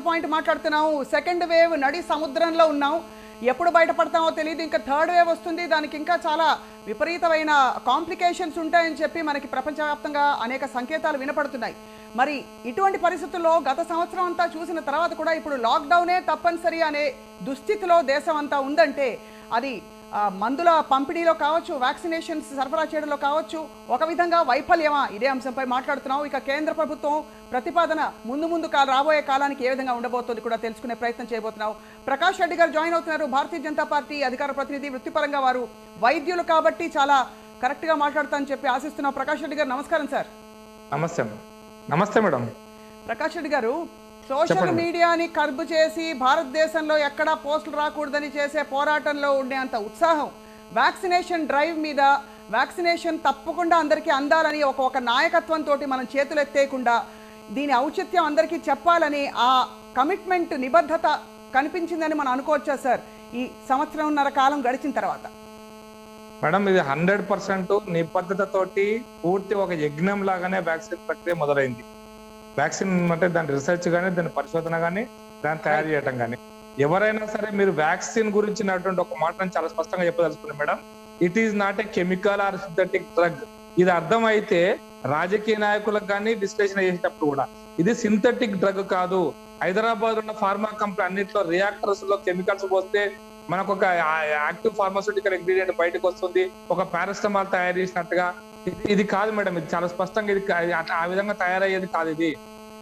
Point మాట్లాడుతున్నాము. Second wave నడి సముద్రంలో ఉన్నాం. ఎప్పుడు బయటపడతామో తెలియదు. ఇంకా థర్డ్ వేవ్ వస్తుంది. దానికి ఇంకా చాలా విపరీతమైన కాంప్లికేషన్స్ ఉంటాయని చెప్పి మనకి ప్రపంచవ్యాప్తంగా అనేక సంకేతాలు వినపడుతున్నాయి. మరి ఇటువంటి పరిస్థితుల్లో గత సంవత్సరం అంతా చూసిన తర్వాత కూడా ఇప్పుడు లాక్డౌనే తప్పనిసరి అనే దుస్థితిలో దేశం అంతా ఉందంటే అది మందుల పంపిణీలో కావచ్చు, వ్యాక్సినేషన్స్ సరఫరా చేయడంలో కావచ్చు, ఒక విధంగా వైఫల్యమా? ఇదే అంశంపై మాట్లాడుతున్నాం. ఇక కేంద్ర ప్రభుత్వం ప్రతిపాదన ముందు రాబోయే కాలానికి ఏ విధంగా ఉండబోతుంది కూడా తెలుసుకునే ప్రయత్నం చేయబోతున్నాం. ప్రకాష్ రెడ్డి గారు జాయిన్ అవుతున్నారు. భారతీయ జనతా పార్టీ అధికార ప్రతినిధి. వృత్తిపరంగా వారు వైద్యులు కాబట్టి చాలా కరెక్ట్గా మాట్లాడుతారని చెప్పి ఆశిస్తున్నాం. ప్రకాష్ రెడ్డి గారు నమస్కారం సార్. నమస్తే మేడం. ప్రకాష్ రెడ్డి గారు, సోషల్ మీడియాని కర్బు చేసి భారతదేశంలో ఎక్కడా పోస్టులు రాకూడదని చేసే పోరాటంలో ఉండేంత ఉత్సాహం వ్యాక్సినేషన్ డ్రైవ్ మీద, వ్యాక్సినేషన్ తప్పకుండా అందరికీ అందాలని ఒక నాయకత్వంతో మనం చేతులు ఎత్తేయకుండా దీని ఔచిత్యం అందరికీ చెప్పాలని ఆ కమిట్మెంట్, నిబద్ధత కనిపించిందని మనం అనుకోవచ్చా సార్ ఈ సంవత్సరంన్నర కాలం గడిచిన తర్వాత? మేడం, ఇది 100% నిబద్ధతతోటి పూర్తి ఒక యజ్ఞం లాగానే వ్యాక్సిన్ ప్రక్రియ మొదలైంది. వ్యాక్సిన్ అంటే దాని రీసెర్చ్ కానీ, దాని పరిశోధన కానీ, దాన్ని తయారు చేయడం కానీ, ఎవరైనా సరే మీరు వ్యాక్సిన్ గురించినటువంటి ఒక మాటను చాలా స్పష్టంగా చెప్పదలుచుకున్నాను madam. It is not a chemical or synthetic drug. ఇది అర్థమైతే రాజకీయ నాయకులకు కానీ విశ్లేషణ చేసేటప్పుడు కూడా ఇది సింథటిక్ డ్రగ్ కాదు. హైదరాబాద్ ఉన్న ఫార్మా కంపెనీ అన్నింటిలో రియాక్టర్స్ లో కెమికల్స్ పోస్తే మనకు ఒక యాక్టివ్ ఫార్మాస్యూటికల్ ఇంగ్రీడియంట్ బయటకు వస్తుంది. ఒక పారాసిటమాల్ తయారు చేసినట్టుగా ఇది కాదు మేడం. ఇది చాలా స్పష్టంగా ఇది ఆ విధంగా తయారయ్యేది కాదు ఇది.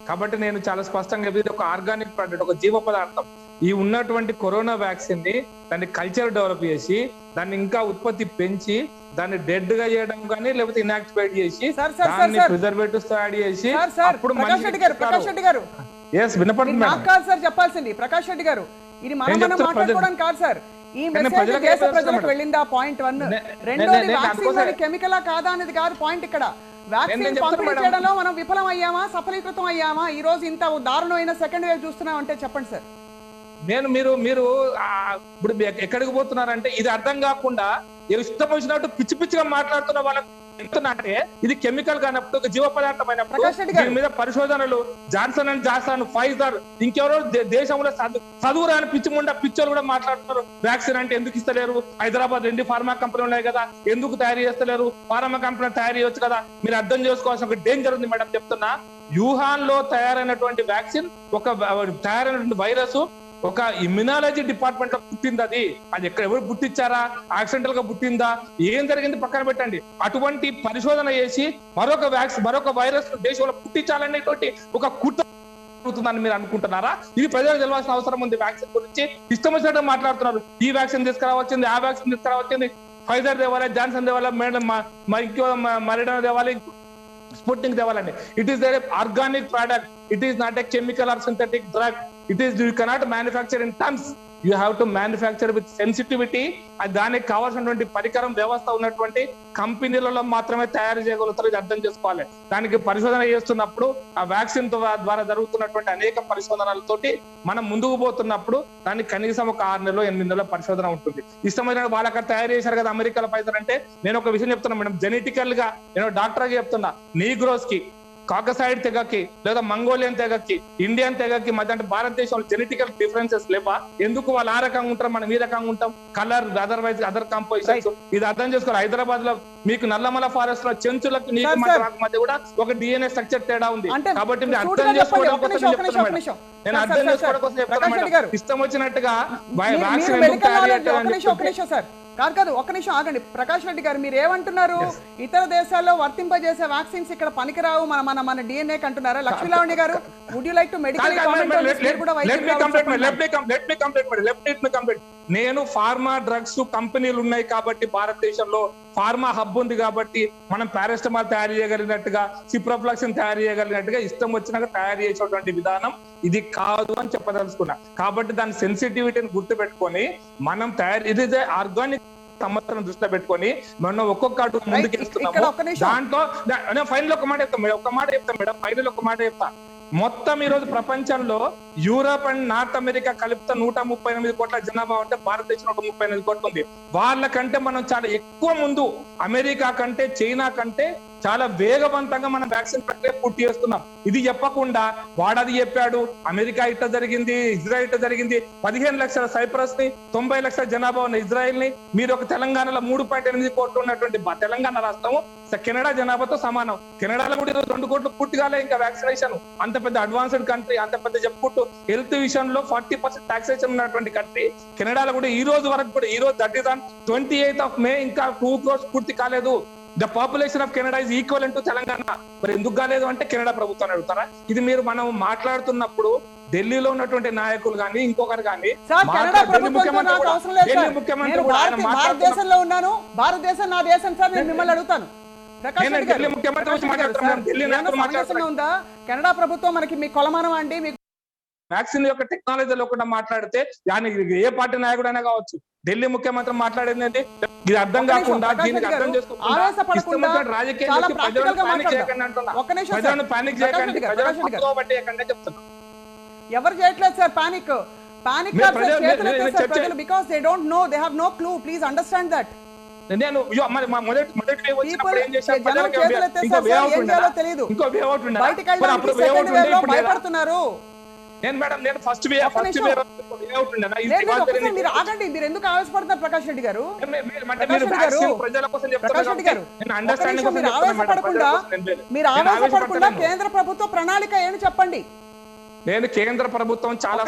కాబట్టి నేను చాలా స్పష్టంగా ఇది ఒక ఆర్గానిక్ ప్రోడక్ట్, ఒక జీవ పదార్థం. ఈ ఉన్నటువంటి కరోనా వ్యాక్సిన్ ని దాన్ని కల్చర్ డెవలప్ చేసి దాన్ని ఇంకా ఉత్పత్తి పెంచి దాన్ని డెడ్ గా చేయడం కానీ, లేకపోతే ఇన్యాక్టివేట్ చేసి దాన్ని ప్రిజర్వేటివ్స్ యాడ్ చేసి అప్పుడు సార్ చెప్పాల్సింది ప్రకాష్ రెడ్డి గారు, ఇది మనం మాట్లాడుకోవడం కాదు సార్. ఈ మెసేజ్ దేశ ప్రజలకు వెళ్ళిందా? పాయింట్ 1. రెండోది, వ్యాక్సిన్ కెమికలా కాదా అనేది కాదు పాయింట్. ఇక్కడ వ్యాక్సిన్ పంపిణీ చేయడంలో మనం విఫలం అయ్యామా, సఫలీకృతం అయ్యామా? ఈ రోజు ఇంత దారుణమైన సెకండ్ వేవ్ చూస్తున్నాం అంటే చెప్పండి సార్. మీరు ఇప్పుడు ఎక్కడికి పోతున్నారంటే ఇది అర్థం కాకుండా ఇష్టం వచ్చినట్టు పిచ్చిగా మాట్లాడుతున్న వాళ్ళకి చెప్తున్నట్టే ఇది కెమికల్ కానప్పుడు, ఒక జీవ పదార్థం అయినప్పుడు దీని మీద పరిశోధనలు జాన్సన్ అండ్ జాన్సన్, ఫైజర్, ఇంకెవరో దేశంలో చదువు రాని పిచ్చోళ్ళు కూడా మాట్లాడుతున్నారు. వ్యాక్సిన్ అంటే ఎందుకు ఇస్తలేరు? హైదరాబాద్ 2 ఫార్మా కంపెనీలు ఉన్నాయి కదా, ఎందుకు తయారు చేస్తలేరు? ఫార్మా కంపెనీ తయారు చేయొచ్చు కదా. మీరు అర్థం చేసుకోవాల్సిన ఒక డేంజర్ ఉంది మేడం. చెప్తున్నా, యూహాన్ లో తయారైనటువంటి వ్యాక్సిన్, ఒక తయారైనటువంటి వైరస్ ఒక ఇమ్యునాలజీ డిపార్ట్మెంట్ లో పుట్టింది. అది ఎక్కడ ఎవరు పుట్టించారా? యాక్సిడెంటల్ గా పుట్టిందా? ఏం జరిగింది పక్కన పెట్టండి. అటువంటి పరిశోధన చేసి మరొక వైరస్ దేశంలో పుట్టించాలనేటువంటి ఒక కుట్రవుతుందని మీరు అనుకుంటున్నారా? ఇది ప్రజలకు తెలవాల్సిన అవసరం ఉంది. వ్యాక్సిన్ గురించి ఇష్టం వచ్చినట్టు మాట్లాడుతున్నారు. ఈ వ్యాక్సిన్ తీసుకురావచ్చింది, ఆ వ్యాక్సిన్ తీసుకురావచ్చింది, ఫైజర్ దేవాలి, జాన్సన్ దేవాలి, ఇంకో మరిడనా దేవాలి, స్పుట్నిక్ దేవాలండి. It is organic product. It is not a chemical or synthetic drug. You cannot manufacture in tons. You have to manufacture with sensitivity. దానికి కావాల్సినటువంటి పరికరం వ్యవస్థ ఉన్నటువంటి కంపెనీలలో మాత్రమే తయారు చేయగలుగుతారు. ఇది అర్థం చేసుకోవాలి. దానికి పరిశోధన చేస్తున్నప్పుడు ఆ వ్యాక్సిన్ ద్వారా జరుగుతున్నటువంటి అనేక పరిశోధనలతోటి మనం ముందుకు పోతున్నప్పుడు దానికి కనీసం ఒక 6 నెలలో 8 నెలల పరిశోధన ఉంటుంది. ఇష్టమైన వాళ్ళు అక్కడ తయారు చేశారు కదా అమెరికాలో ఫైజర్ అంటే. నేను ఒక విషయం చెప్తున్నా మేడం, జెనెటికల్ గా నేను డాక్టర్ గా చెప్తున్నా, నీగ్రోస్ కి, కాకసైడ్ తెగకి, లేదా మంగోలియన్ తెగకి, ఇండియన్ తెగకి మధ్య అంటే భారతదేశంలో జెనెటికల్ డిఫరెన్సెస్ లేవా? ఎందుకు వాళ్ళు ఆ రకంగా ఉంటారు, మనం ఈ రకంగా ఉంటాం? Colour, otherwise other compositions. ఇది అర్థం చేసుకోవాలి. హైదరాబాద్ లో మీకు నల్లమల ఫారెస్ట్ లో చెంచులకు నీకు మధ్య కూడా ఒక డిఎన్ఏ స్ట్రక్చర్ తేడా ఉంది. కాబట్టి మీరు అర్థం చేసుకోవడం కోసం నేను అర్థం చేసుకోవడం కోసం చెప్తాను. ఇష్టం వచ్చినట్టుగా కాదు, ఒక్క నిమిషం ఆగండి. ప్రకాష్ రెడ్డి గారు, మీరు ఏమంటున్నారు? ఇతర దేశాల్లో వర్తింపజేసే వ్యాక్సిన్స్ ఇక్కడ పనికిరావు మన డిఎన్ఏ అంటున్నారా? లక్ష్మీలావణ్య గారు, would you like to medical నేను ఫార్మా డ్రగ్స్ కంపెనీలు ఉన్నాయి కాబట్టి, భారతదేశంలో ఫార్మా హబ్ ఉంది కాబట్టి మనం పారాసిటమాల్ తయారు చేయగలిగినట్టుగా, సిప్రోఫ్లాక్సిన్ తయారు చేయగలిగినట్టుగా ఇష్టం వచ్చినాక తయారు చేసేటువంటి విధానం ఇది కాదు అని చెప్పదలుచుకున్నా. కాబట్టి దాని సెన్సిటివిటీని గుర్తు పెట్టుకొని మనం ఇది ఆర్గానిక్ సంవత్సరం దృష్టిలో పెట్టుకొని మనం ఒక్కొక్క అడుగు ముందుకు వెళ్తున్నాము. దాంట్లో ఫైనల్ ఒక మాట చెప్తాం మేడం, ఫైనల్ ఒక మాట చెప్తా. మొత్తం ఈ రోజు ప్రపంచంలో యూరోప్ అండ్ నార్త్ అమెరికా కలిపితే 138 కోట్ల జనాభా ఉంటే భారతదేశం 138 కోట్లు ఉంది. వాళ్ళకంటే మనం చాలా ఎక్కువ ముందు, అమెరికా కంటే చైనా కంటే చాలా వేగవంతంగా మనం వ్యాక్సిన్ ప్రక్రియ పూర్తి చేస్తున్నాం. ఇది చెప్పకుండా వాడది చెప్పాడు, అమెరికా ఇట్ట జరిగింది, ఇజ్రాయెల్ ఇట్ట జరిగింది. 15 లక్షల సైప్రస్ ని, 90 లక్షల జనాభా ఉన్న ఇజ్రాయెల్ ని, మీరు ఒక తెలంగాణలో 3.8 కోట్లు ఉన్నటువంటి తెలంగాణ రాష్ట్రము కెనడా జనాభాతో సమానం. కెనడాలో కూడా 2 కోట్లు పూర్తి కాలే ఇంకా వ్యాక్సినేషన్. అంత పెద్ద అడ్వాన్స్డ్ కంట్రీ, అంత పెద్ద చెప్పుకుంటూ హెల్త్ విషయంలో 40% టాక్సేషన్ ఉన్నటువంటి కంట్రీ కెనడాలో కూడా ఈ రోజు వరకు కూడా, ఈ రోజు that is on 28th May ఇంకా 2 crores పూర్తి కాలేదు. The population of Canada is equal to Telangana. మరి ఎందుకు కాలేదు అంటే కెనడా ప్రభుత్వాన్ని అడుగుతారా? ఇది మీరు మనం మాట్లాడుతున్నప్పుడు ఢిల్లీలో ఉన్నటువంటి నాయకులు కానీ ఇంకొకరు కానీ, భారతదేశంలో ఉన్నాను, భారతదేశం నా దేశం సార్, నేను మిమ్మల్ని అడుగుతాను. ఢిల్లీ ముఖ్యమంత్రి ఉందా కెనడా ప్రభుత్వం మనకి మీ కొలమానం అండి? మీకు వ్యాక్సిన్ యొక్క టెక్నాలజీలో కూడా మాట్లాడితే దానికి ఏ పార్టీ నాయకుడు అయినా కావచ్చు, ఢిల్లీ ముఖ్యమంత్రి మాట్లాడేది ఇది అర్థం కాకుండా, దీనికి అర్థం చేసుకోకుండా రాజకీయ చెప్తున్నారు. ఎవరు చేయట్లేదు sir panic, because they don't know, they have no clue. Please understand that. నేను భయపడుతున్నారు. నేను ఫస్ట్ మీరు ఆగండి, మీరు ఎందుకు ఆవేశపడుతున్నారు ప్రకాష్ రెడ్డి గారు? మీరు ఆవేశపడకుండా కేంద్ర ప్రభుత్వ ప్రణాళిక ఏంటి చెప్పండి. నేను కేంద్ర ప్రభుత్వం చాలా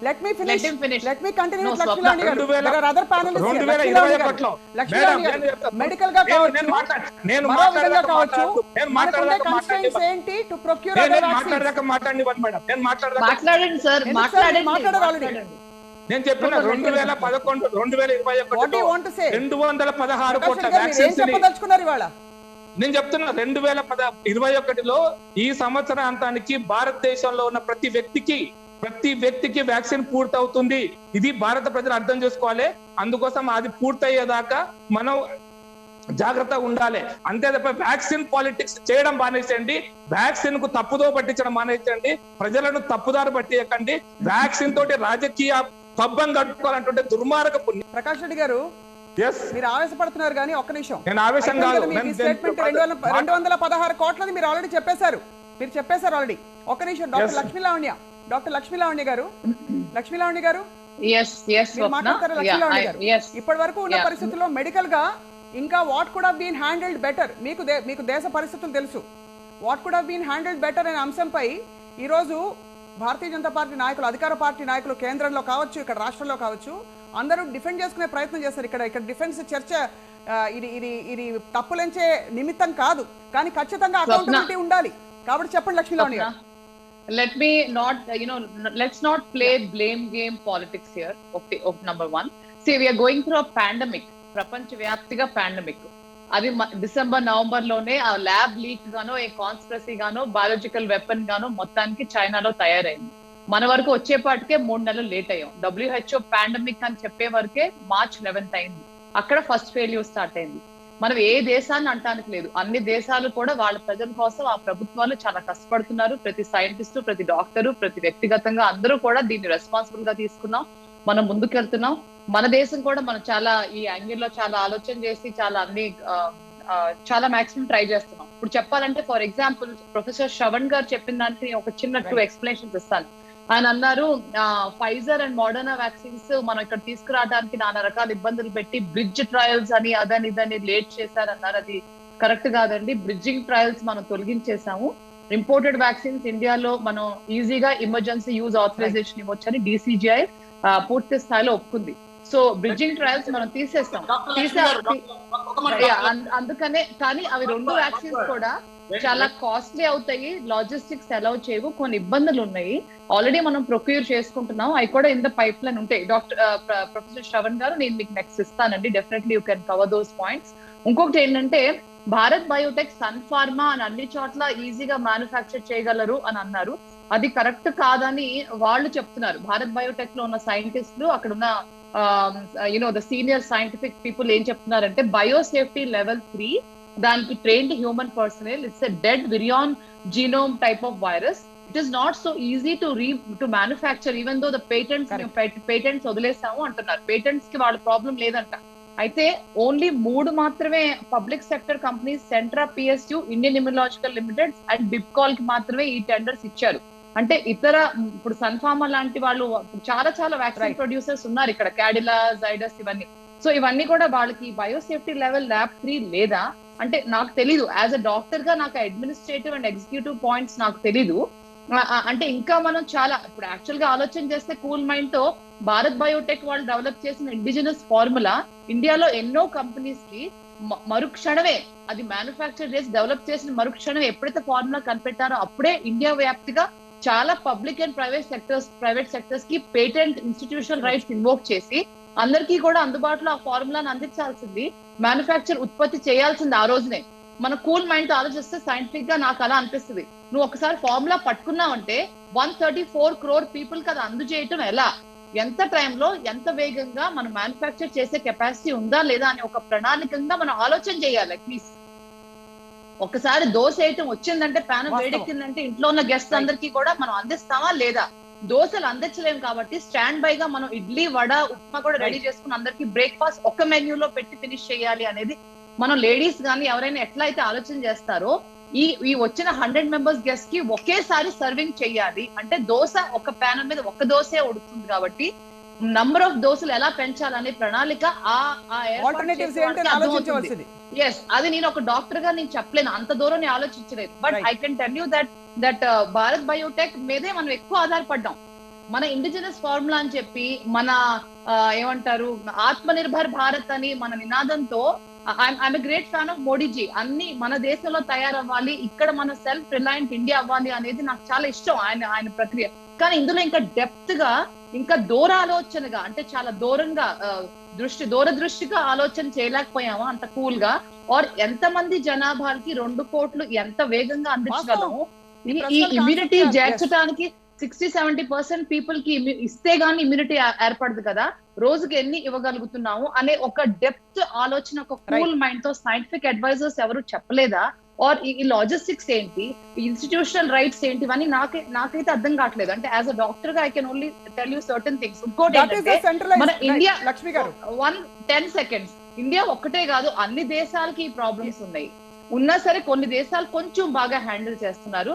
Let me finish. Let me continue with Lakshmi garu. There are other panelists here. Medical గా కావచ్చు, మరో విధంగా కావచ్చు, మనకుండే constraints ఏంటి to procure other vaccines? మాట్లాడండి సార్, మాట్లాడారు already. నేను చెప్పిన 2011 2021 216 కోట్ల వ్యాక్సిన్స్ చెప్పదలుచుకున్నారు ఇవాళ. నేను చెప్తున్నా 2021లో ఈ సంవత్సరాంతానికి భారతదేశంలో ఉన్న ప్రతి వ్యక్తికి వ్యాక్సిన్ పూర్తవుతుంది. ఇది భారత ప్రజలు అర్థం చేసుకోవాలి. అందుకోసం అది పూర్తయ్యేదాకా మనం జాగ్రత్తగా ఉండాలి. అంతే తప్ప వ్యాక్సిన్ పాలిటిక్స్ చేయడం మానేసండి, వ్యాక్సిన్ కు తప్పుదో పట్టించడం మానేసండి, ప్రజలను తప్పుదారు పట్టియకండి. వ్యాక్సిన్ తోటి రాజకీయ పబ్బం కట్టుకోవాలంటే దుర్మార్గ పుణ్యం. ప్రకాష్ రెడ్డి గారు, మీరు ఆవేశపడుతున్నారు కానీ ఒక్క నిమిషం. నేను ఆవేశం కాదు. 216 కోట్లని మీరు ఆల్రెడీ చెప్పేశారు, ఆల్రెడీ. ఒక్క నిమిషం. డాక్టర్ లక్ష్మీ లావణ్య గారు, మాట్లాడతారా? లక్ష్మీ లావణ్య గారు, ఇప్పటి వరకు ఉన్న పరిస్థితుల్లో మెడికల్ గా ఇంకా what could have been handled better, మీకు దేశ పరిస్థితులు తెలుసు, what could have been handled better అనే అంశంపై ఈ రోజు భారతీయ జనతా పార్టీ నాయకులు, అధికార పార్టీ నాయకులు కేంద్రంలో కావచ్చు, ఇక్కడ రాష్ట్రంలో కావచ్చు, అందరూ డిఫెండ్ చేసుకునే ప్రయత్నం చేస్తారు. ఇక్కడ డిఫెన్స్ చర్చ ఇది తప్పులంచే నిమిత్తం కాదు, కానీ ఖచ్చితంగా అకౌంటబిలిటీ ఉండాలి. కాబట్టి చెప్పండి లక్ష్మీ లావణ్య గారు. Let's not play blame game politics here. Okay, number one. See, we are going through a pandemic. ప్రపంచ వ్యాప్తిగా పాండమిక్. అది డిసెంబర్ నవంబర్ లోనే ఆ ల్యాబ్ లీక్ గానో, ఏ కాన్స్పిరసీ గానో, బయాలజికల్ వెపన్ గానో మొత్తానికి చైనాలో తయారైంది. మన వరకు వచ్చేపాటికే 3 నెలలు లేట్ అయ్యాం. WHO పాండమిక్ అని చెప్పే వరకే March 11th అయింది. అక్కడ ఫస్ట్ ఫెయిల్యూర్ స్టార్ట్ అయింది. మనం ఏ దేశాన్ని అంటానికి లేదు, అన్ని దేశాలు కూడా వాళ్ళ ప్రజల కోసం ఆ ప్రభుత్వాలు చాలా కష్టపడుతున్నారు. ప్రతి సైంటిస్టు, ప్రతి డాక్టరు, ప్రతి వ్యక్తిగతంగా అందరూ కూడా దీన్ని రెస్పాన్సిబుల్ గా తీసుకున్నాం. మనం ముందుకెళ్తున్నాం. మన దేశం కూడా మనం చాలా ఈ యాంగిల్ లో చాలా ఆలోచన చేసి చాలా మాక్సిమం ట్రై చేస్తున్నాం. ఇప్పుడు చెప్పాలంటే ఫర్ ఎగ్జాంపుల్ ప్రొఫెసర్ శ్రవణ్ గారు చెప్పిన దానికి ఒక చిన్న 2 ఎక్స్ప్లెనేషన్స్ ఇస్తాను. ఆయన అన్నారు, ఫైజర్ అండ్ మోడర్నా వ్యాక్సిన్స్ మనం ఇక్కడ తీసుకురావడానికి నానా రకాల ఇబ్బందులు పెట్టి బ్రిడ్జ్ ట్రయల్స్ అని అదని ఇదని లేట్ చేశారన్నారు. అది కరెక్ట్ కాదండి. బ్రిడ్జింగ్ ట్రయల్స్ మనం తొలగించేసాము. ఇంపోర్టెడ్ వ్యాక్సిన్స్ ఇండియాలో మనం ఈజీగా ఎమర్జెన్సీ యూజ్ ఆథరైజేషన్ ఇవ్వచ్చని DCGI పూర్తి స్థాయిలో ఒప్పుకుంది. సో బ్రిడ్జింగ్ ట్రయల్స్ మనం తీసేస్తాం. అందుకనే కానీ అవి 2 వ్యాక్సిన్స్ కూడా చాలా కాస్ట్లీ అవుతాయి, లాజిస్టిక్స్ అలౌ చేయవు, కొన్ని ఇబ్బందులు ఉన్నాయి. ఆల్రెడీ మనం ప్రొక్యూర్ చేసుకుంటున్నాం, అవి కూడా ఇన్ ద పైప్ లైన్ ఉంటాయి. ప్రొఫెసర్ శ్రవణ్ గారు, నేను మీకు నెక్స్ట్ ఇస్తానండి, definitely you can cover those points. ఇంకొకటి ఏంటంటే భారత్ బయోటెక్, సన్ ఫార్మా అని అన్ని చోట్ల ఈజీగా మ్యానుఫ్యాక్చర్ చేయగలరు అని అన్నారు. అది కరెక్ట్ కాదని వాళ్ళు చెప్తున్నారు. భారత్ బయోటెక్ లో ఉన్న సైంటిస్టులు, అక్కడ ఉన్న ద సీనియర్ సైంటిఫిక్ పీపుల్ ఏం చెప్తున్నారంటే బయోసేఫ్టీ లెవెల్ 3 దానికి trained human personnel, it's a dead virion genome type of virus. It is not so easy to manufacture even though the patents వదిలేసాము అంటున్నారు. పేటెంట్స్ కి వాళ్ళ ప్రాబ్లం లేదంట. అయితే ఓన్లీ 3 మాత్రమే public sector companies, central, PSU, Indian immunological limited and Bibcol కి మాత్రమే ఈ టెండర్స్ ఇచ్చారు. అంటే ఇతర ఇప్పుడు సన్ఫార్మా లాంటి వాళ్ళు చాలా చాలా వ్యాక్సిన్ ప్రొడ్యూసర్స్ ఉన్నారు ఇక్కడ, క్యాడిలా, జైడస్ ఇవన్నీ. సో ఇవన్నీ కూడా వాళ్ళకి బయోసేఫ్టీ లెవెల్ ల్యాబ్ 3 లేదా అంటే నాకు తెలీదు. యాజ్ అ డాక్టర్ గా నాకు అడ్మినిస్ట్రేటివ్ అండ్ ఎగ్జిక్యూటివ్ పాయింట్స్ నాకు తెలీదు. అంటే ఇంకా మనం చాలా ఇప్పుడు యాక్చువల్ గా ఆలోచన చేస్తే కూల్ మైండ్ తో భారత్ బయోటెక్ వాళ్ళు డెవలప్ చేసిన ఇండిజినస్ ఫార్ములా ఇండియాలో ఎన్నో కంపెనీస్ కి మరుక్షణమే అది మ్యానుఫ్యాక్చర్ చేసి డెవలప్ చేసిన మరుక్షణమే ఎప్పుడైతే ఫార్ములా కనిపెట్టారో అప్పుడే ఇండియా వ్యాప్తిగా చాలా పబ్లిక్ అండ్ ప్రైవేట్ సెక్టర్స్ కి పేటెంట్ ఇన్స్టిట్యూషనల్ రైట్స్ ఇన్వోక్ చేసి అందరికీ కూడా అందుబాటులో ఆ ఫార్ములాను అందించాల్సింది, మ్యానుఫ్యాక్చర్ ఉత్పత్తి చేయాల్సింది ఆ రోజునే. మన కూల్ మైండ్ తో ఆలోచిస్తే సైంటిఫిక్ గా నాకు అలా అనిపిస్తుంది. నువ్వు ఒకసారి ఫార్ములా పట్టుకున్నావంటే 134 crore పీపుల్ కి అది అందజేయటం ఎలా, ఎంత టైంలో ఎంత వేగంగా మనం మ్యానుఫ్యాక్చర్ చేసే కెపాసిటీ ఉందా లేదా అని ఒక ప్రణాళికంగా మనం ఆలోచన చేయాలి. అట్లీస్ట్ ఒకసారి దోశ వేయటం వచ్చిందంటే, ప్యాన్ వేడెక్కిందంటే ఇంట్లో ఉన్న గెస్ట్ అందరికీ కూడా మనం అందిస్తామా లేదా? దోశలు అందించలేము కాబట్టి స్టాండ్ బై గా మనం ఇడ్లీ, వడ, ఉప్మా కూడా రెడీ చేసుకుని అందరికి బ్రేక్ఫాస్ట్ ఒక్క మెన్యూలో పెట్టి ఫినిష్ చేయాలి అనేది మనం లేడీస్ గానీ ఎవరైనా ఎట్లా అయితే ఆలోచన చేస్తారో ఈ వచ్చిన 100 members గెస్ట్ కి ఒకేసారి సర్వింగ్ చెయ్యాలి అంటే దోశ ఒక ప్యాన్ మీద ఒక దోశే ఉడుతుంది కాబట్టి నంబర్ ఆఫ్ దోశలు ఎలా పెంచాలనే ప్రణాళిక ఎస్ అది నేను ఒక డాక్టర్ గా నేను చెప్పలేను, అంత దూరం నేను ఆలోచించలేదు. But I can tell you that Bharat Biotech మీదే మనం ఎక్కువ ఆధారపడ్డాం. మన ఇండిజినస్ ఫార్ములా అని చెప్పి మన ఏమంటారు ఆత్మ నిర్భర్ భారత్ అని మన నినాదంతో I'm a great fan of Modiji. అన్ని మన దేశంలో తయారవ్వాలి, ఇక్కడ మన సెల్ఫ్ రిలయంట్ ఇండియా అవ్వాలి అనేది నాకు చాలా ఇష్టం ఆయన ప్రక్రియ. కానీ ఇందులో ఇంకా డెప్త్ గా ఇంకా దూరాలోచనగా అంటే చాలా దూరంగా దూరదృష్టిగా ఆలోచన చేయలేకపోయాము అంత కూల్ గా. ఆర్ ఎంత మంది జనాభాకి 2 కోట్లు ఎంత వేగంగా అందించగలము, ఈ ఇమ్యూనిటీ చేర్చడానికి 60-70% పీపుల్ కి ఇస్తే గానీ ఇమ్యూనిటీ ఏర్పడదు కదా, రోజుకి ఎన్ని ఇవ్వగలుగుతున్నాము అనే ఒక డెప్త్ ఆలోచన ఒక కూల్ మైండ్ తో సైంటిఫిక్ అడ్వైజర్స్ ఎవరు చెప్పలేదా? ఆర్ ఈ లాజిస్టిక్స్ ఏంటి, ఇన్స్టిట్యూషనల్ రైట్స్ ఏంటి, ఇవన్నీ నాకైతే అర్థం కావట్లేదు. అంటే యాజ్ అ డాక్టర్ గా I can only tell you certain things. ఇంకోటి ఏంటంటే మన ఇండియా 10 seconds ఇండియా ఒక్కటే కాదు అన్ని దేశాలకి ఈ ప్రాబ్లమ్స్ ఉన్నాయి. ఉన్నా సరే కొన్ని దేశాలు కొంచెం బాగా హ్యాండిల్ చేస్తున్నారు.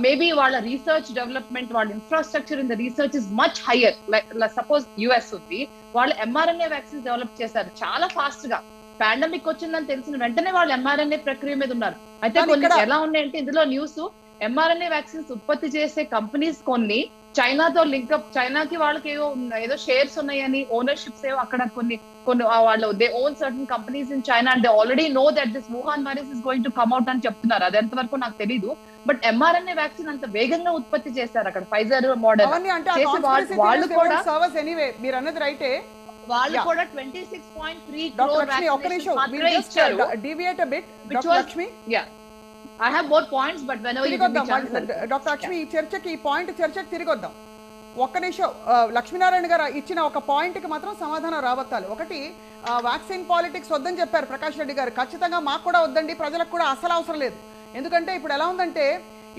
మేబీ వాళ్ళ రీసెర్చ్ డెవలప్మెంట్, వాళ్ళ infrastructure in the research is much higher. Like suppose US ఉంది, వాళ్ళు mRNA వ్యాక్సిన్స్ డెవలప్ చేశారు చాలా ఫాస్ట్ గా. పాండమిక్ వచ్చిందని తెలిసిన వెంటనే వాళ్ళు mRNA ప్రక్రియ మీద ఉన్నారు. అయితే కొన్ని ఎలా ఉన్నాయంటే ఇందులో న్యూస్ mRNA వ్యాక్సిన్స్ ఉత్పత్తి చేసే కంపెనీస్ కొన్ని చైనాతో లింకప్, చైనాకి వాళ్ళకి ఏదో షేర్స్ ఉన్నాయని, ఓనర్షిప్స్ ఏవో అక్కడ కొన్ని వాళ్ళు they own certain companies in China and they already know that this Wuhan virus is going to come out అని చెప్తున్నారు. అది ఎంతవరకు నాకు తెలీదు. బట్ mRNA వ్యాక్సిన్ అంత వేగంగా ఉత్పత్తి చేశారు అక్కడ ఫైజర్ మోడల్ వాళ్ళు కూడా. మీరు అన్నది రైటే, వాళ్ళు కూడా 26.3 crore ఇచ్చారు. Deviate a bit, Dr. Lakshmi. Yeah, I have more points, but whenever you give me chance. Dr. Lakshmi, ఈ చర్చకి తిరిగి వద్దాం. ఒక్క నిమిషం, లక్ష్మీనారాయణ గారు ఇచ్చిన ఒక పాయింట్ కి మాత్రం సమాధానం రాబట్టాలి. ఒకటి, వ్యాక్సిన్ పాలిటిక్స్ వద్దని చెప్పారు ప్రకాష్ రెడ్డి గారు. ఖచ్చితంగా మాకు కూడా వద్దండి, ప్రజలకు కూడా అసలు అవసరం లేదు. ఎందుకంటే ఇప్పుడు ఎలా ఉందంటే,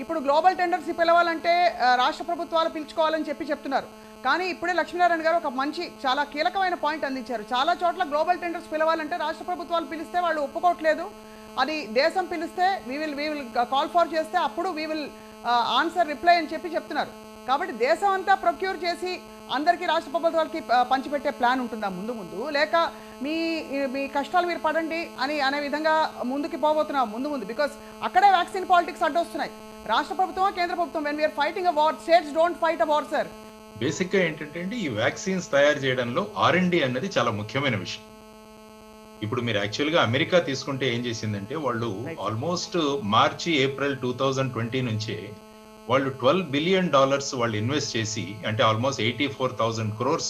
ఇప్పుడు గ్లోబల్ టెండర్స్ పిలవాలంటే రాష్ట్ర ప్రభుత్వాలు పిలుచుకోవాలని చెప్తున్నారు. కానీ ఇప్పుడే లక్ష్మీనారాయణ గారు ఒక మంచి చాలా కీలకమైన పాయింట్ అందించారు. చాలా చోట్ల గ్లోబల్ టెండర్స్ పిలవాలంటే రాష్ట్ర ప్రభుత్వాలు పిలిస్తే వాళ్ళు ఒప్పుకోవట్లేదు. అది దేశం పిలిస్తే వీ విల్ కాల్ ఫర్ చేస్తే అప్పుడు వీ విల్ ఆన్సర్ రిప్లై అని చెప్తున్నారు. కాబట్టి దేశం అంతా ప్రొక్యూర్ చేసి అందరికీ రాష్ట్ర ప్రభుత్వాలకి పంచిపెట్టే ప్లాన్ ఉంటుందా ముందు, లేక మీ కష్టాలు మీరు పడండి అనే విధంగా ముందుకు పోబోతున్నాం ముందు? బికాస్ అక్కడే వ్యాక్సిన్ పాలిటిక్స్ అడ్డొస్తున్నాయి. రాష్ట్ర ప్రభుత్వం, కేంద్ర ప్రభుత్వం, when we're fighting a war, states don't fight a war sir. Basic గా ఏంటంటే ఈ వ్యాక్సిన్స్ తయారు చేయడంలో R&D అన్నది చాలా ముఖ్యమైన విషయం. ఇప్పుడు మీరు యాక్చువల్ గా అమెరికా తీసుకుంటే ఏం చేసిందంటే, వాళ్ళు ఆల్మోస్ట్ మార్చి ఏప్రిల్ 2020 నుంచే వాళ్ళు $12 billion వాళ్ళు ఇన్వెస్ట్ చేసి, అంటే ఆల్మోస్ట్ 84,000 crores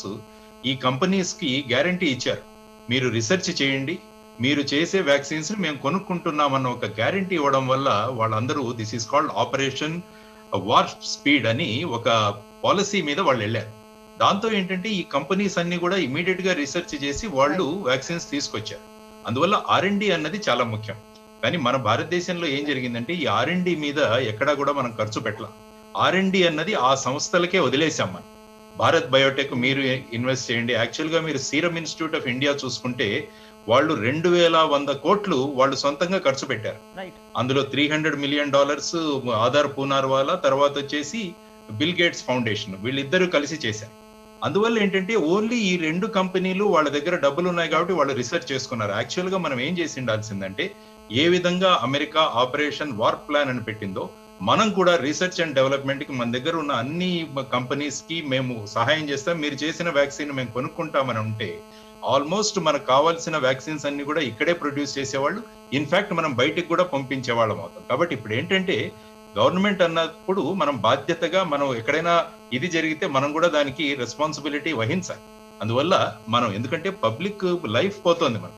ఈ కంపెనీస్ కి గ్యారంటీ ఇచ్చారు. మీరు రీసెర్చ్ చేయండి, మీరు చేసే వ్యాక్సిన్స్ మేము కొనుక్కుంటున్నామన్న ఒక గ్యారంటీ ఇవ్వడం వల్ల వాళ్ళందరూ this is called operation warp speed అని ఒక పాలసీ మీద వాళ్ళు వెళ్ళారు. దాంతో ఏంటంటే ఈ కంపెనీస్ అన్ని కూడా ఇమీడియట్ గా రీసెర్చ్ చేసి వాళ్ళు వ్యాక్సిన్స్ తీసుకొచ్చారు. అందువల్ల R&D అన్నది చాలా ముఖ్యం. కానీ మన భారతదేశంలో ఏం జరిగిందంటే ఈ R&D మీద ఎక్కడా కూడా మనం ఖర్చు పెట్టాల. R&D అన్నది ఆ సంస్థలకే వదిలేసాం మనం. భారత్ బయోటెక్ మీరు ఇన్వెస్ట్ చేయండి. యాక్చువల్ గా మీరు సీరం ఇన్స్టిట్యూట్ ఆఫ్ ఇండియా చూసుకుంటే వాళ్ళు 2100 కోట్లు వాళ్ళు సొంతంగా ఖర్చు పెట్టారు. అందులో $300 మిలియన్ ఆధార్ పూనార్వాలా, తర్వాత వచ్చేసి బిల్ గేట్స్ ఫౌండేషన్, వీళ్ళిద్దరూ కలిసి చేశారు. అందువల్ల ఏంటంటే ఓన్లీ ఈ 2 కంపెనీలు వాళ్ళ దగ్గర డబ్బులు ఉన్నాయి కాబట్టి వాళ్ళు రీసెర్చ్ చేసుకున్నారు. యాక్చువల్ గా మనం ఏం చేసి ఉండాల్సిందంటే ఏ విధంగా అమెరికా ఆపరేషన్ వార్ప్ ప్లాన్ అని పెట్టిందో మనం కూడా రీసెర్చ్ అండ్ డెవలప్మెంట్ కి మన దగ్గర ఉన్న అన్ని కంపెనీస్ కి మేము సహాయం చేస్తాం, మీరు చేసిన వ్యాక్సిన్ మేము కొనుక్కుంటామని ఉంటే ఆల్మోస్ట్ మనకు కావాల్సిన వ్యాక్సిన్స్ అన్ని కూడా ఇక్కడే ప్రొడ్యూస్ చేసేవాళ్ళు. ఇన్ఫాక్ట్ మనం బయటికి కూడా పంపించే వాళ్ళం అవుతాం. కాబట్టి ఇప్పుడు ఏంటంటే గవర్నమెంట్ అన్నప్పుడు మనం బాధ్యతగా మనం ఎక్కడైనా ఇది జరిగితే మనం కూడా దానికి రెస్పాన్సిబిలిటీ వహించాలి. అందువల్ల మనం ఎందుకంటే పబ్లిక్ లైఫ్ పోతుంది. మనం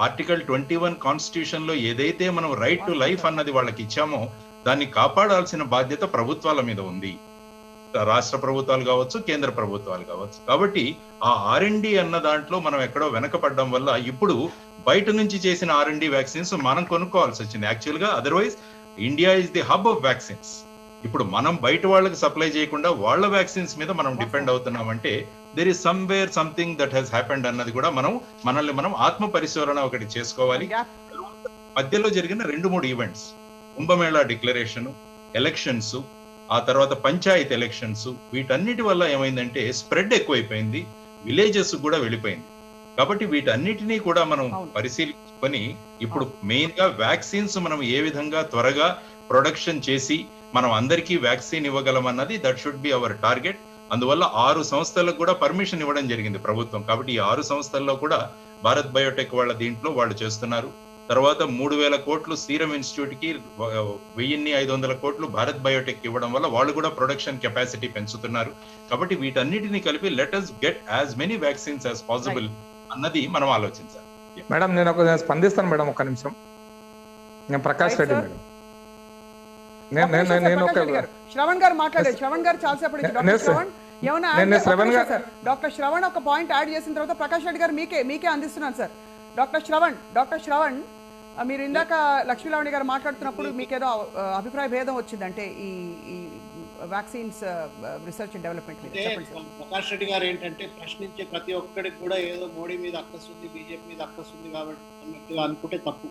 ఆర్టికల్ 21 కాన్స్టిట్యూషన్ లో ఏదైతే మనం రైట్ టు లైఫ్ అన్నది వాళ్ళకి ఇచ్చామో దాన్ని కాపాడాల్సిన బాధ్యత ప్రభుత్వాల మీద ఉంది. రాష్ట్ర ప్రభుత్వాలు కావచ్చు, కేంద్ర ప్రభుత్వాలు కావచ్చు. కాబట్టి ఆ R&D అన్న దాంట్లో మనం ఎక్కడో వెనకపడడం వల్ల ఇప్పుడు బయట నుంచి చేసిన R&D వ్యాక్సిన్స్ మనం కొనుక్కోవాల్సి వచ్చింది. యాక్చువల్ గా otherwise India is the hub of vaccines. ఇప్పుడు మనం బయట వాళ్ళకి సప్లై చేయకుండా వాళ్ళ వ్యాక్సిన్స్ మీద మనం డిపెండ్ అవుతున్నామంటే there is somewhere something that has happened అన్నది కూడా మనల్ని మనం ఆత్మ పరిశీలన ఒకటి చేసుకోవాలి. మధ్యలో జరిగిన 2-3 ఈవెంట్స్, కుంభమేళా డిక్లరేషన్, ఎలక్షన్స్, ఆ తర్వాత పంచాయత్ ఎలక్షన్స్, వీటన్నిటి వల్ల ఏమైందంటే స్ప్రెడ్ ఎక్కువైపోయింది, విలేజెస్ కూడా వెళ్ళిపోయింది. కాబట్టి వీటన్నిటినీ కూడా మనం పరిశీలించుకొని ఇప్పుడు మెయిన్ గా వ్యాక్సిన్స్ మనం ఏ విధంగా త్వరగా ప్రొడక్షన్ చేసి మనం అందరికీ వ్యాక్సిన్ ఇవ్వగలం అన్నది that should be our target. అందువల్ల 6 సంస్థలకు కూడా పర్మిషన్ ఇవ్వడం జరిగింది ప్రభుత్వం. కాబట్టి ఈ 6 సంస్థల్లో కూడా భారత్ బయోటెక్ వాళ్ళ దీంట్లో వాళ్ళు చేస్తున్నారు. తర్వాత 3000 కోట్లు సీరం ఇన్స్టిట్యూట్ కి, 1500 కోట్లు భారత్ బయోటెక్ ఇవ్వడం వల్ల వాళ్ళు కూడా ప్రొడక్షన్ కెపాసిటీ పెంచుతున్నారు. కాబట్టి వీటన్నిటిని కలిపి let us get as many vaccines as possible అన్నది మనం ఆలోచించాలి. మేడం నేను స్పందిస్తాను మేడం, ఒక్క నిమిషం. నేను ప్రకాష్ రెడ్డి మేడం. నేను శ్రవణ్ గారు మాట్లాడారు. శ్రవణ్ గారు చాలాసేపు డాక్టర్ శ్రవణ్ ఒక పాయింట్ యాడ్ చేసిన తర్వాత ప్రకాష్ రెడ్డి గారు మీకే అందిస్తున్నాను సార్. డాక్టర్ శ్రవణ్ మీరు ఇందాక లక్ష్మీలావణి గారు మాట్లాడుతున్నప్పుడు మీకేదో అభిప్రాయ భేదం వచ్చిందంటే ఈ వ్యాక్సిన్స్ రీసెర్చ్ అండ్ డెవలప్మెంట్ మీద. ప్రకాష్ రెడ్డి గారు ఏంటంటే ప్రశ్నించే ప్రతి ఒక్కడికి కూడా ఏదో మోడీ మీద అక్కస్తుంది, బీజేపీ మీద అక్కస్తుంది కాబట్టి అన్నట్టుగా అనుకుంటే తప్పు.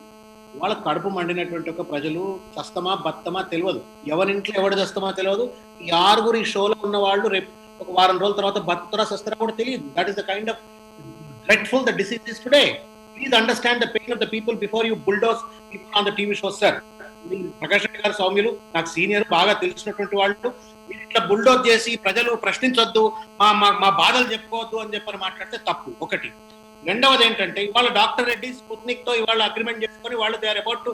వాళ్ళ కడుపు మండినటువంటి ఒక ప్రజలు చస్తమా బత్తమా తెలియదు, ఎవరింట్లో ఎవడు చస్తమా తెలియదు. ఈ 6 ఈ షోలో ఉన్న వాళ్ళు రేపు ఒక వారం రోజుల తర్వాత బతుకుతారా సస్తారా కూడా తెలియదు. That is the kind of dreadful the disease is today. Please understand the pain of the people before you bulldoze people on the TV shows, sir. Prakash Reddy గారు సౌమ్యులు, నాకు సీనియర్, బాగా తెలిసినటువంటి వాళ్ళు. ఇట్లా బుల్డోజ్ చేసి ప్రజలు ప్రశ్నించొద్దు, మా బాధలు చెప్పుకోవద్దు అని చెప్పని మాట్లాడితే తప్పు ఒకటి. రెండవది ఏంటంటే ఇవాళ డాక్టర్ రెడ్డి స్పుత్నిక్ తో ఇవాళ అగ్రిమెంట్ చేసుకొని వాళ్ళు they are about to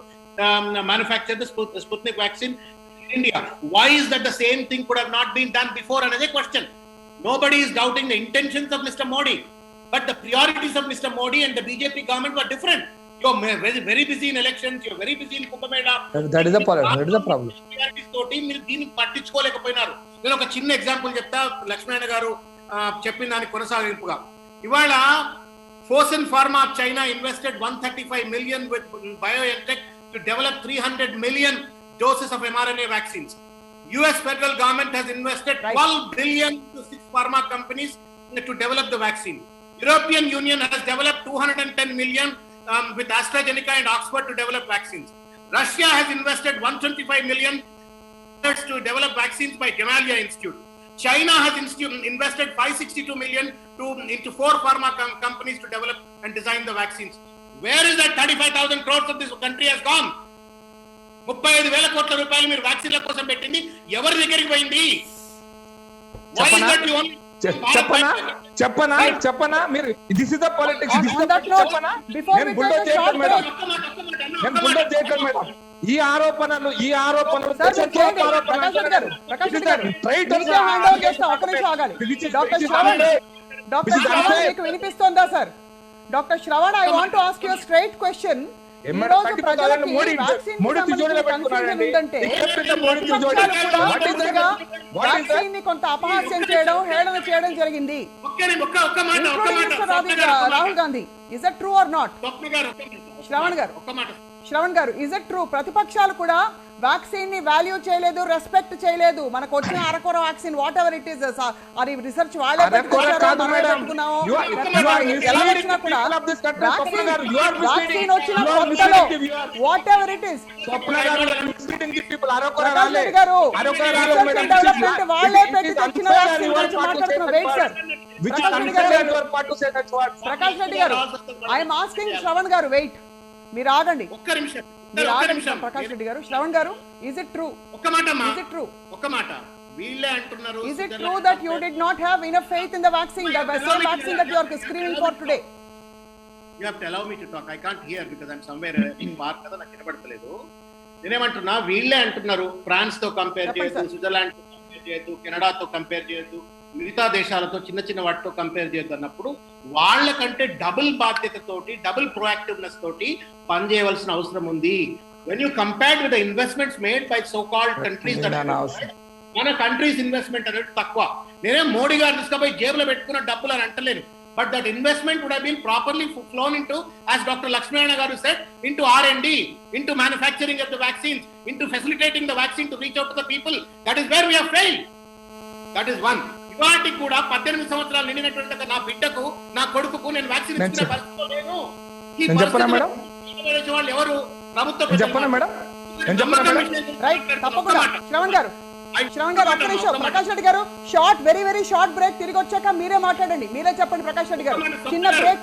manufacture the Sputnik vaccine in India. Why is that the same thing could have not been done before అనేది question. Nobody is doubting the intentions of mister Modi, but the priorities of Mr. Modi and the BJP government were different. You're very, very busy in elections, you're very busy in Kumbh Mela. That is the problem. Priorities toti మీరు దీన్ని పట్టించుకోలేకపోయినారు. నేను ఒక చిన్న example చెప్తా, లక్ష్మీనారాయణ గారు చెప్పిన దానికి కొనసాగింపుగా. ఇవాళ Fosun Pharma of China invested $135 million with BioNTech to develop 300 million doses of mRNA vaccines. US federal government has invested 12 billion to 6 pharma companies to develop the vaccine. European Union has developed 210 million with AstraZeneca and Oxford to develop vaccines. Russia has invested 125 million to develop vaccines by Gamaleya Institute. China has invested 562 million into 4 pharma companies to develop and design the vaccines. Where is that 35,000 crores of this country has gone? 35,000 కోట్ల రూపాయలు మీరు వ్యాక్సిన్ల కోసం పెట్టింది ఎవరి దగ్గరికి పోయింది? Why is that you only చెప్పనా మీరు దిస్ ఇస్ ద పాలిటిక్స్, చెప్పనా నేను బుల్డోజ్ చేయడం మేడం, ఈ ఆరోపణలు వినిపిస్తోందా sir? Doctor Shravan, I want to ask you a straight question. ఈ రోజు ప్రజలకి vaccine కి సంబంధించిన confusion ఉందంటే విపక్షాలు కూడా పూర్తిగా vaccine ని కొంత అపహాస్యం చేయడం, హేళన చేయడం జరిగింది. Including Mr. Rahul Gandhi. Is that true or not? Shravan గారు, is it true? ప్రతిపక్షాలు కూడా వ్యాక్సిన్ ని వాల్యూ చేయలేదు, రెస్పెక్ట్ చేయలేదు. మనకు వచ్చిన అరకొర vaccine what ever it is, అది రీసెర్చ్ వాళ్ళే పెట్టుకున్నాము, ఎలా వచ్చినా కూడా వ్యాక్సిన్ వచ్చిన కొత్తలో what ever it is Prakash Reddy గారు డెవలప్మెంట్ వాళ్ళే పెట్టి తెచ్చిన వ్యాక్సిన్ గురించి మాట్లాడుతున్నారు. వెయిట్ సార్, ప్రకాష్ రెడ్డి గారు, ఐఎమ్ ఆస్కింగ్ శ్రవణ్ గారు, వెయిట్, మీరు ఆగండి, మీరు ఆగండి ప్రకాష్ రెడ్డి గారు. శ్రవణ్ గారు, is it true? Is it true? వీళ్ళే అంటున్నారు. Is it true that you did not have enough faith in the vaccine, the same vaccine that you are screaming for today? You have to allow me to talk. I can't hear because I'm somewhere in park కదా, నాకు వినపడతలేదు. నేనేమంటున్నా, వీళ్ళే అంటున్నారు France తో compare చేయొద్దు, Switzerland తో compare చేయొద్దు, కెనడాతో compare చేయొద్దు, మిగతా దేశాలతో చిన్న చిన్న వాటితో కంపేర్ చేయొద్దు అన్నప్పుడు వాళ్ళకంటే డబుల్ బాధ్యతతోటి, డబుల్ ప్రొయాక్టివ్నెస్ తోటి పనిచేయవలసిన అవసరం ఉంది. When you compared with the investments made by so-called countries that మన కంట్రీస్ ఇన్వెస్ట్మెంట్ అనేది తక్కువ. నేనే మోడీ గారు తీసుకుపోయి జేబులో పెట్టుకున్న డబ్బులు అని అంటలేను. But that investment would have been properly flown into, as doctor Lakshminarayana గారు said, into R&D, into manufacturing of the vaccines, into facilitating the vaccine to reach out to the people. That is where we have failed. That is one. ఇవాటికి కూడా 18 సంవత్సరాలు నిండినటువంటి నా బిడ్డకు, నా కొడుకుకు నేను వ్యాక్సిన్ ఇచ్చిన పరిస్థితిలో లేను. ఈ పరిస్థితి వాళ్ళు ఎవరు? ప్రభుత్వం. రైట్, తప్పకుండా. శ్రవణ్ గారు, ఒక్క నిమిషం. ప్రకాష్ రెడ్డి గారు, short, very very short break. తిరిగి వచ్చాక మీరే మాట్లాడండి, మీరే చెప్పండి. ప్రకాష్ రెడ్డి గారు, చిన్న బ్రేక్.